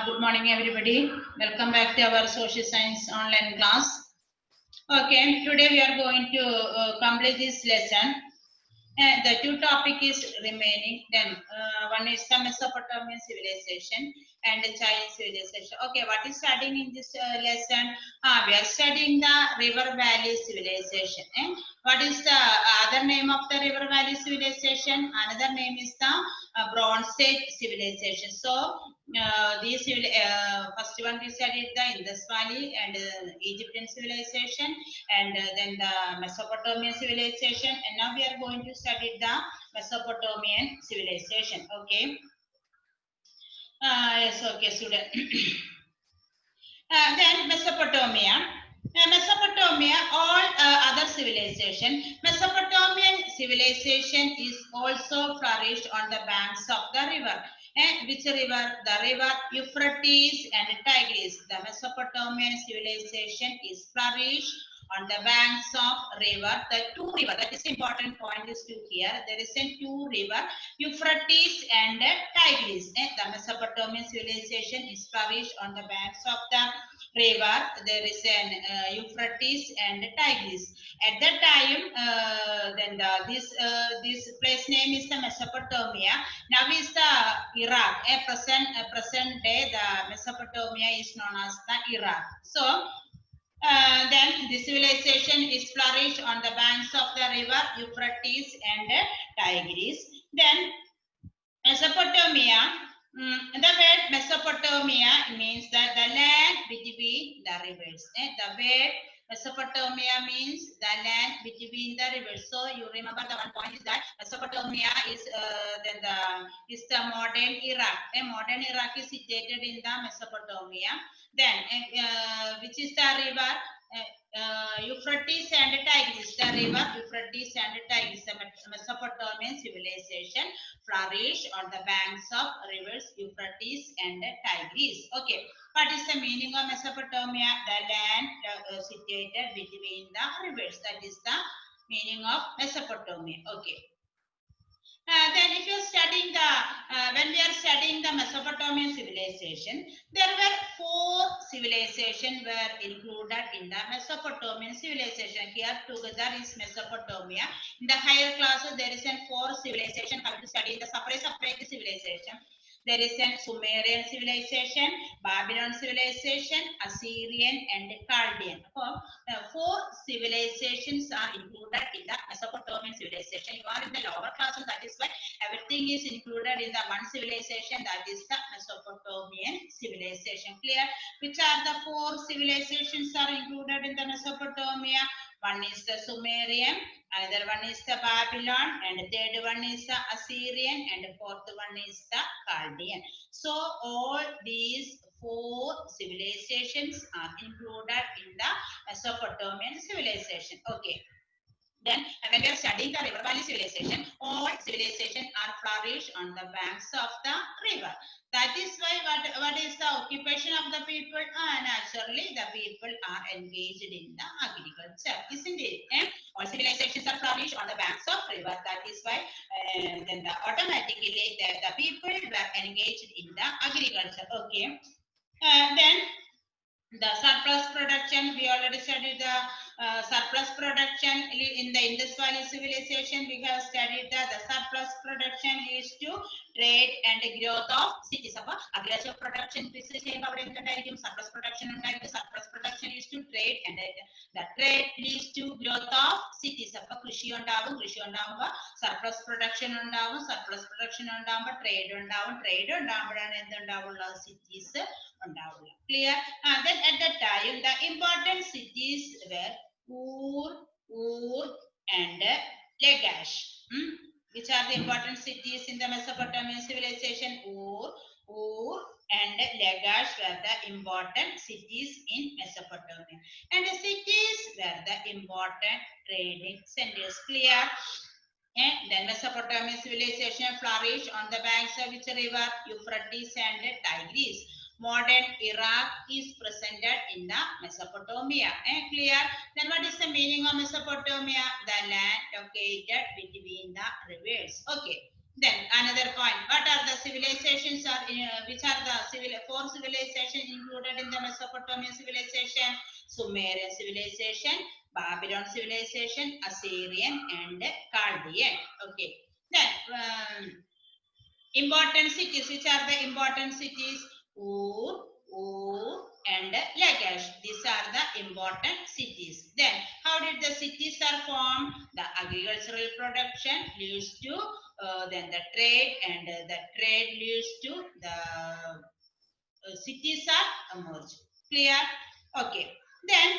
Good morning, everybody. Welcome back to our social science online class. Okay, today we are going to complete this lesson. The two topic is remaining. Then one is the Mesopotamian civilization and the Chinese civilization. Okay, what is studying in this lesson? We are studying the River Valley civilization. What is the other name of the River Valley civilization? Another name is the Bronze Age civilization. So these first one we studied the Indus Valley and Egyptian civilization, and then the Mesopotamian civilization, and now we are going to study the Mesopotamian civilization. Okay. Yes. Okay, student. Then Mesopotamia. Mesopotamia, all other civilization. Mesopotamian civilization is also flourished on the banks of the river. Which river? The river Euphrates and Tigris. The Mesopotamian civilization is flourished on the banks of river. The two river, that is important point is to here. There is a two river, Euphrates and Tigris. The Mesopotamian civilization is flourished on the banks of the river. There is an Euphrates and Tigris. At that time, then this place name is the Mesopotamia. Now is the Iraq. Present day, the Mesopotamia is known as the Iraq. So then the civilization is flourished on the banks of the river Euphrates and Tigris. Then Mesopotamia, the word Mesopotamia means that the land between the rivers. The word Mesopotamia means the land between the rivers. So you remember the one point is that Mesopotamia is the modern Iraq. Modern Iraq is situated in the Mesopotamia. Then which is the river? Euphrates and Tigris. The river Euphrates and Tigris. The Mesopotamian civilization flourished on the banks of rivers Euphrates and Tigris. Okay, what is the meaning of Mesopotamia? The land situated between the rivers. That is the meaning of Mesopotamia. Okay. Then if you are studying when we are studying the Mesopotamian civilization, there were 4 civilizations were included in the Mesopotamian civilization. Here together is Mesopotamia. In the higher classes, there is a 4 civilization. How to study the separate civilization. There is a Sumerian civilization, Babylon civilization, Assyrian and Chaldean. 4 civilizations are included in the Mesopotamian civilization. You are in the lower classes, that is why everything is included in the one civilization, that is the Mesopotamian civilization. Clear? Which are the 4 civilizations are included in the Mesopotamia? One is the Sumerian, another one is the Babylon, and the third one is the Assyrian, and the fourth one is the Chaldean. So all these 4 civilizations are included in the Mesopotamian civilization. Okay. Then when we are studying the River Valley civilization, all civilizations are flourished on the banks of the river. That is why what is the occupation of the people? Naturally, the people are engaged in the agriculture, isn't it? All civilizations are flourished on the banks of river. That is why then automatically the people were engaged in the agriculture. Okay. Then the surplus production, we already studied the surplus production in the Indus Valley civilization. We have studied that the surplus production is to trade and growth of cities. Agriculture production surplus production surplus production is to trade, and the trade leads to growth of cities. Krishi surplus production surplus production trade cities. Clear? Then at that time, the important cities were Ur, and Lagash. Which are the important cities in the Mesopotamian civilization? Ur, and Lagash were the important cities in Mesopotamia. And the cities were the important trading centers. Clear? And then Mesopotamian civilization flourished on the banks of which river? Euphrates and Tigris. Modern Iraq is presented in the Mesopotamia. Clear? Then what is the meaning of Mesopotamia? The land located between the rivers. Okay. Then another point, what are the civilizations which are the four civilizations included in the Mesopotamian civilization? Sumerian civilization, Babylon civilization, Assyrian and Chaldean. Okay. Then important cities, which are the important cities? Ur and Lagash. These are the important cities. Then how did the cities are formed? The agricultural production leads to then the trade, and the trade leads to the cities are emerged. Clear? Okay. Then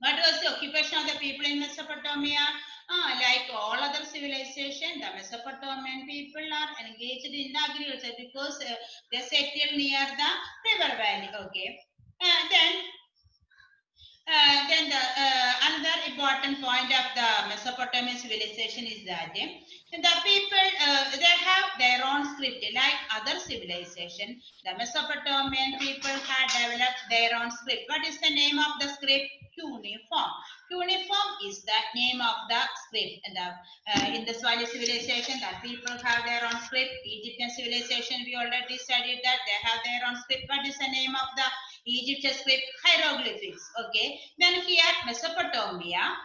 what was the occupation of the people in Mesopotamia? Like all other civilization, the Mesopotamian people are engaged in the agriculture because they settled near the river valley. Okay. Then the another important point of the Mesopotamian civilization is that the people they have their own script like other civilization. The Mesopotamian people had developed their own script. What is the name of the script? Cuneiform. Cuneiform is the name of the script. In the Swahili civilization, that people have their own script. Egyptian civilization, we already studied that they have their own script. What is the name of the Egyptian script? Hieroglyphics. Okay. Then here Mesopotamia.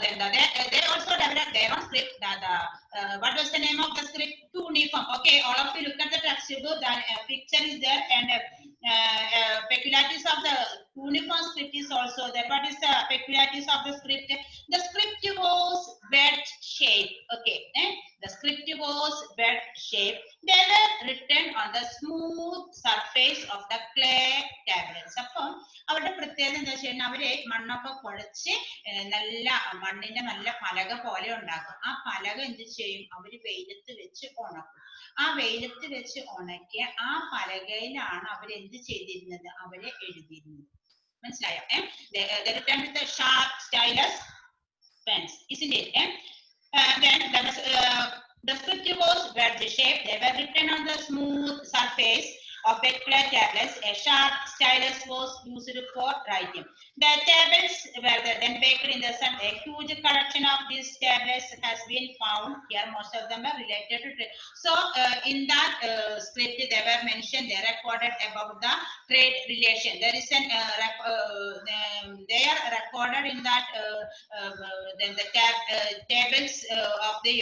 Then they also developed their own script. What was the name of the script? Cuneiform. Okay. All of you look at the textbook. The picture is there, and peculiarities of the cuneiform script is also there. What is the peculiarities of the script? The script was wedge shape. Okay. The script was wedge shape. They were written on the smooth surface of the clay tablets. അപ്പം അവരുടെ പ്രത്യേകത എന്താ വെച്ച് കഴിഞ്ഞാൽ അവര് മണ്ണൊക്കെ കുഴച്ച് നല്ല മണ്ണിന്റെ നല്ല പലക പോലെ ഉണ്ടാക്കും. ആ പലക എന്ത് ചെയ്യും? അവര് വെയിലത്ത് വെച്ച് ഉണക്കും. ആ വെയിലത്ത് വെച്ച് ഉണക്കിയ ആ പലകയിലാണ് അവർ എന്ത് ചെയ്തിരുന്നത്? അവര് എഴുതിയിരുന്നത്. മനസ്സിലായോ? They written with the sharp stylus pens, isn't it? Then the script was wedge shaped. They were written on the smooth surface of the clay tablets. A sharp stylus was used for writing. The tablets were then baked in the sun. A huge collection of these tablets has been found here. Most of them are related to trade. So in that script, they were mentioned. They recorded about the trade relation. There is an they are recorded in that then the tables of the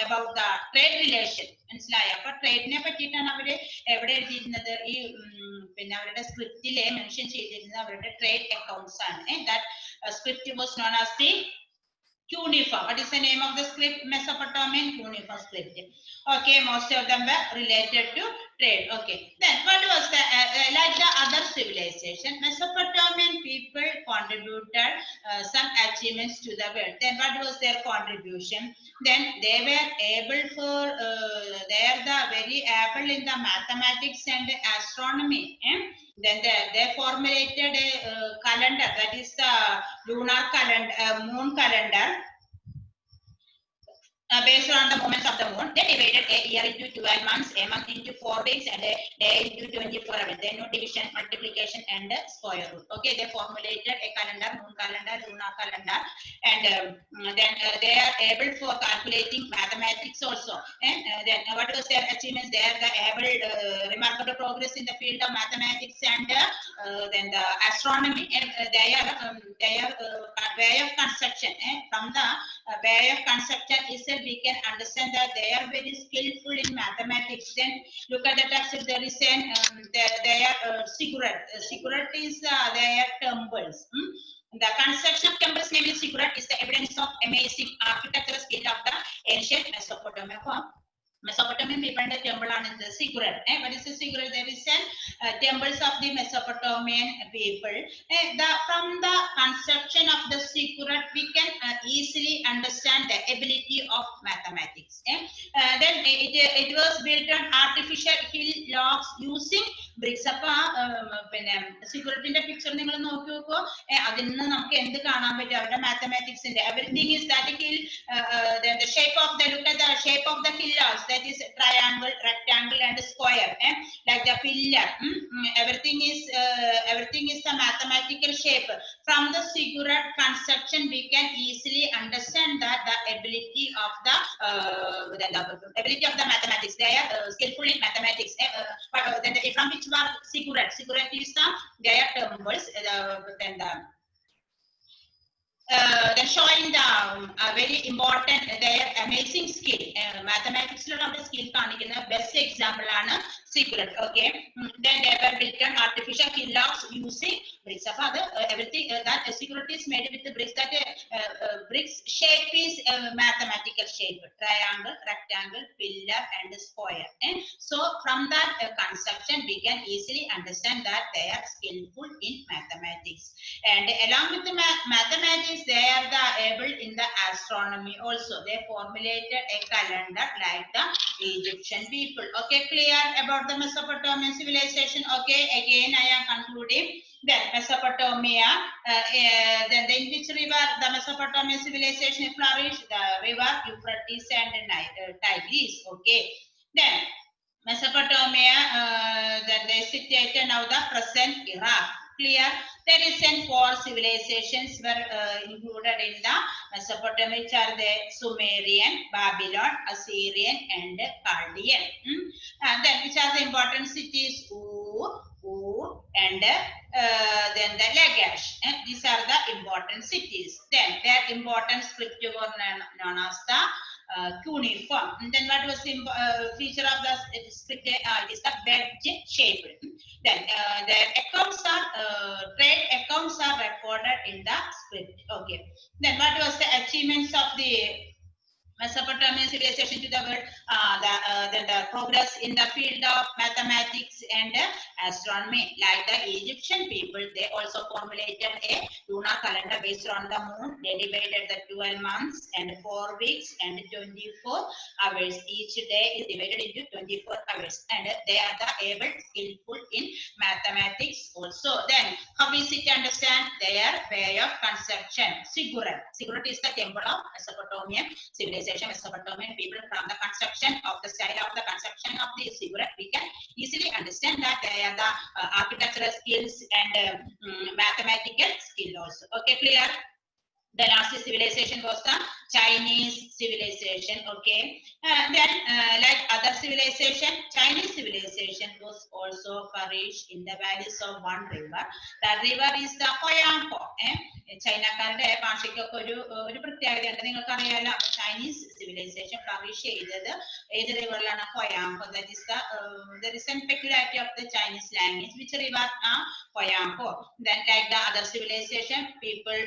about the trade relation. മനസ്സിലായോ? അപ്പൊ ട്രേഡിനെ പറ്റിയിട്ടാണ് അവര് എവിടെ എഴുതിയിരുന്നത്? ഈ പിന്നെ അവരുടെ സ്ക്രിപ്റ്റിലെ mention ചെയ്തിരുന്നത് അവരുടെ ട്രേഡ് അക്കൗണ്ട്സ് ആണ്. That script was known as the cuneiform. What is the name of the script? Mesopotamian cuneiform script. Okay, most of them were related to trade. Okay, then what was the like the other civilization, Mesopotamian people contributed some achievements to the world. Then what was their contribution? Then they were able for they are the very able in the mathematics and astronomy. Then they formulated a calendar, that is the lunar calendar, moon calendar, based on the movements of the moon. They divided a year into 12 months, a month into 4 weeks, and a day into 24 hours. They know division, multiplication, and square root. Okay, they formulated a calendar, moon calendar, lunar calendar, and then they are able for calculating mathematics also. And then what was their achievements? They are the able, remarkable progress in the field of mathematics and then the astronomy. And their way of construction. From the way of construction itself, we can understand that they are very skillful in mathematics. Then look at the text. There is an their ziggurat. Ziggurat is their temples. The construction of temples, namely ziggurat, is the evidence of amazing architectural skill of the ancient Mesopotamia. Mesopotamian people and the temple are in the ziggurat. What is the ziggurat? There is an temples of the Mesopotamian people. From the construction of the ziggurat, we can easily understand the ability of mathematics. Then it was built on artificial hill logs using bricks. അപ്പൊ പിന്നെ സിഗുററ്റിന്റെ picture നിങ്ങൾ നോക്കി നോക്കോ, അതിൽ നിന്ന് നമുക്ക് എന്ത് കാണാൻ പറ്റും? അവരുടെ മാത്തമാറ്റിക്സിന്റെ everything is that hill, the shape of the, look at the shape of the hill logs, that is triangle, rectangle and square. like the pillar. Everything is the mathematical shape. From the ziggurat construction, we can easily understand that the ability of the ability of the mathematics. They are skillful in mathematics. Then from which were ziggurat? Ziggurat is their temples. Then showing the very important, their amazing skill. Mathematics skill best example ആണ് ziggurat. Okay. Then they were built on artificial hillocks using bricks. Everything that ziggurat is made with the bricks. That bricks shape is mathematical shape: triangle, rectangle, pillar, and square. So from that construction, we can easily understand that they are skillful in mathematics. And along with the mathematics, they are able in the astronomy also. They formulated a calendar like the Egyptian people. Okay, clear about the Mesopotamian civilization? Okay, again I am concluding. Then Mesopotamia, then in which river the Mesopotamian civilization flourished? The river Euphrates and Tigris. Okay, then Mesopotamia, then they situated now the present Iraq. Clear? The recent four civilizations were included in the Mesopotamia, which are the Sumerian, Babylon, Assyrian, and Chaldean. And then which are the important cities? Ur, and then the Lagash. And these are the important cities. Then their important script were known as the cuneiform. And then what was the feature of the script? It is the wedge shaped. Then their accounts are trade accounts are recorded in the script. Okay. Then what was the achievements of the Mesopotamian civilization to the world? Then the progress in the field of mathematics and astronomy. Like the Egyptian people, they also formulated a lunar calendar based on the moon. They divided the 12 months and 4 weeks and 24 hours. Each day is divided into 24 hours. And they are the able, skillful in mathematics also. Then how is it to understand their way of construction? Ziggurat. Ziggurat is the temple of Mesopotamian civilization. Mesopotamian people. From the construction of the style of the construction of the ziggurat, we can easily understand that they are the architectural skills and mathematical skill also. Okay, clear? The last civilization was the Chinese civilization. Okay, then like other civilization, Chinese civilization was also flourished in the valleys of one river. The river is the Huanghe. ചൈനക്കാരുടെ ഭാഷയ്ക്കൊക്കെ ഒരു പ്രത്യേകതയുണ്ട്. നിങ്ങൾക്കറിയാലോ, Chinese civilisation flourish ചെയ്തത് ഏത് റിവറിലാണ്? Huanghe. That is the recent peculiarity of the Chinese language. Which river? Huanghe. Then like the other civilization, people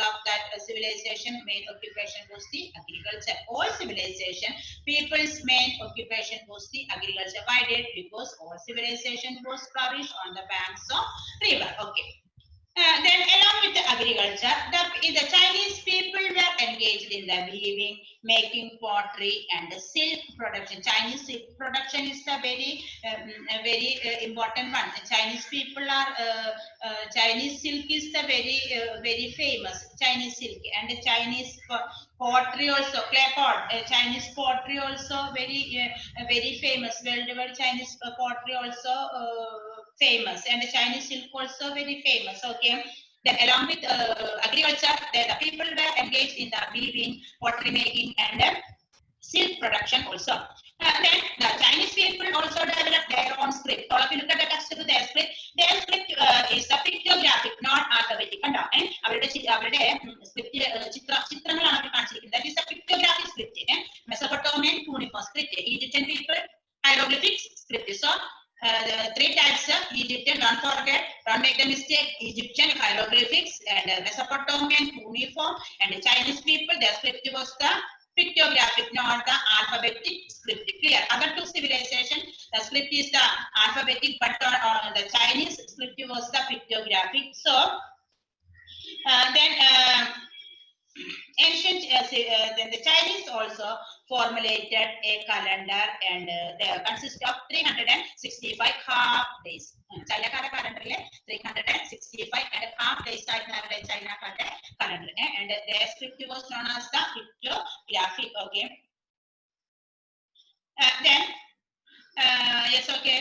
of that civilization main occupation was the agriculture. All civilization people's main occupation was the agriculture. Why did? Because all civilization was flourished on the banks of river. Okay. Then along with the agriculture, the Chinese people were engaged in the weaving, making pottery, and the silk production. Chinese silk production is the very important one. The Chinese people are Chinese silk is the very famous Chinese silk, and the Chinese pottery also, clay pot. Chinese pottery also very famous. Worldwide Chinese pottery also famous, and the Chinese silk also very famous. Okay. Then along with agriculture, the people were engaged in the weaving, pottery making, and silk production also. Then the Chinese people also developed their own script. All of you look at the text to their script. Their script is the pictographic, not alphabetic. അവരുടെ script ചിത്രങ്ങളാണ് കാണിച്ചിരിക്കുന്നത്. That is the pictographic script. Mesopotamian cuneiform script. Egyptian people hieroglyphics script. So the 3 types of Egyptian, don't forget, don't make the mistake. Egyptian hieroglyphics and Mesopotamian cuneiform, and the Chinese people, their script was the pictographic, not the alphabetic script. Clear? Other 2 civilizations, the script is the alphabetic, but the Chinese script was the pictographic. So then ancient then the Chinese also formulated a calendar, and they consist of 365 half days. China calendar 365 and half days China calendar, and their script was known as the pictographic. Okay. Then Yes, okay.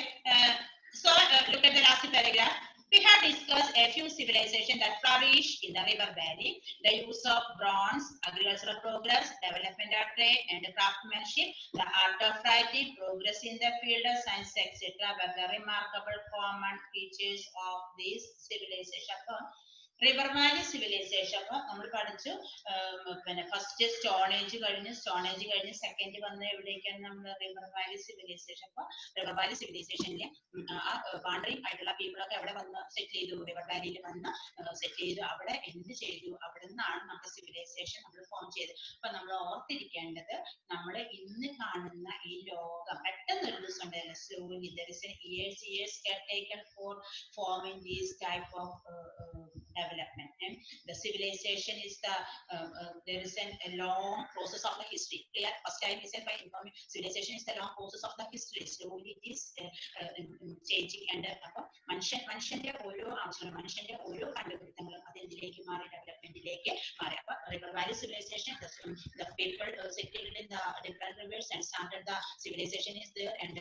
So look at the last paragraph. We have discussed a few civilizations that flourished in the river valley. The use of bronze, agricultural progress, development of trade and craftsmanship, the art of writing, progress in the field of science, etc. were the remarkable common features of these civilizations. River valley civilization അപ്പൊ നമ്മൾ പഠിച്ചു പിന്നെ first stone age കഴിഞ്ഞ് second വന്ന എവിടേക്കാണ് നമ്മൾ river valley civilization. അപ്പൊ river valley സിവിലൈസേഷനിലെ ആ വാണ്ടറിംഗ് ആയിട്ടുള്ള പീപ്പിളൊക്കെ അവിടെ വന്ന് സെറ്റിൽ ചെയ്തു, റിവർ വാലിയിൽ വന്ന് സെറ്റിൽ ചെയ്തു. അവിടെ എന്ത് ചെയ്തു, അവിടെ നിന്നാണ് നമ്മുടെ സിവിലൈസേഷൻ നമ്മൾ ഫോം ചെയ്തത്. അപ്പൊ നമ്മൾ ഓർത്തിരിക്കേണ്ടത് നമ്മൾ ഇന്ന് കാണുന്ന ഈ ലോകം പെട്ടെന്ന് ഒരു ദിവസം ഉണ്ടായില്ല, slowly there is an years taken for forming these type of development. And the civilization is there is a long process of the history. Clear? First time is by informing civilization is the long process of the history. Slowly it is changing and മനുഷ്യന്റെ ഓരോ ആവശ്യങ്ങളും മനുഷ്യന്റെ ഓരോ കണ്ടുപിടുത്തങ്ങളും അതിലേക്ക് മാറി ഡെവലപ്മെന്റിലേക്ക് മാറി. അപ്പൊ river valley civilization the people settled in the different rivers and started the civilization is there and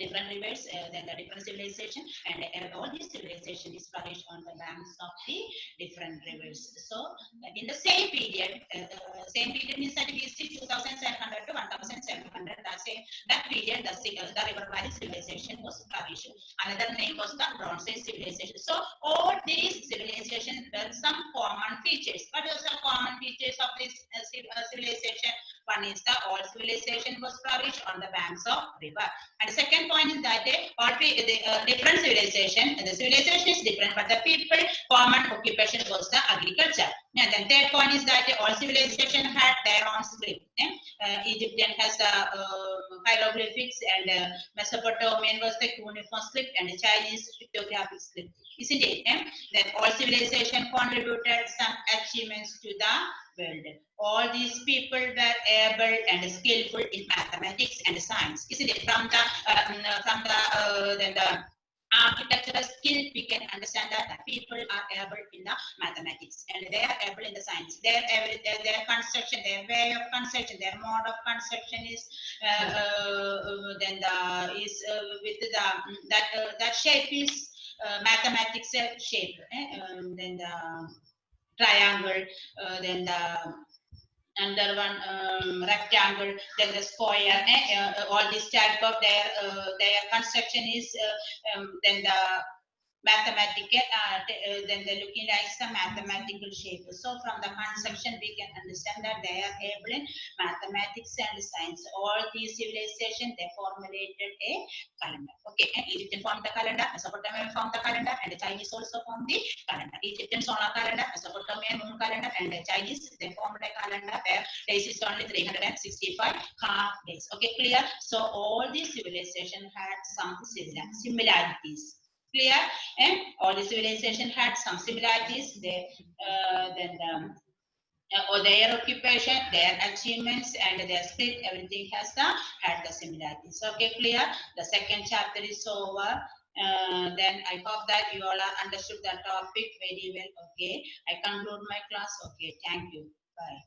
different rivers, then the different civilization, and all these civilization is flourished on the banks of the different rivers. So in the same period means that BC 2700 to 1700, that period the river valley civilization was flourished. Another name was the bronze age civilization. So all these civilizations were some common features. What are the common features of this civilization? One is the all civilization was flourished on the banks of river. And the second point is that all different civilization, the civilization is different, but the people common occupation was the agriculture. And then third point is that all civilization had their own script. Egyptian has the hieroglyphics, and Mesopotamian was the cuneiform script, and the Chinese cryptographic script. Isn't it? Then all civilization contributed some achievements to the world. All these people were able and skillful in mathematics and science. Isn't it? From the architectural skill, we can understand that the people are able in the mathematics and they are able in the science. Their construction, their way of construction, their mode of construction is with that shape is mathematics shape. Then the triangle, then the under one rectangle, then the square, all this type of their construction is then the mathematical, then they're looking like some mathematical shape. So from the construction we can understand that they are able in mathematics and science. All these civilizations, they formulated a calendar. Okay, and Egyptian formed the calendar, Mesopotamian formed the calendar, and the Chinese also formed the calendar. Egyptian solar calendar, Mesopotamian moon calendar, and the Chinese, they formed a calendar where days is only 365 half days. Okay, clear? So all these civilizations had some similarities. Clear? And all the civilization had some similarities. Their occupation, their achievements, and their script, everything had the similarities. Okay, clear? The second chapter is over. Then I hope that you all are understood the topic very well. Okay, I conclude my class. Okay, thank you. Bye.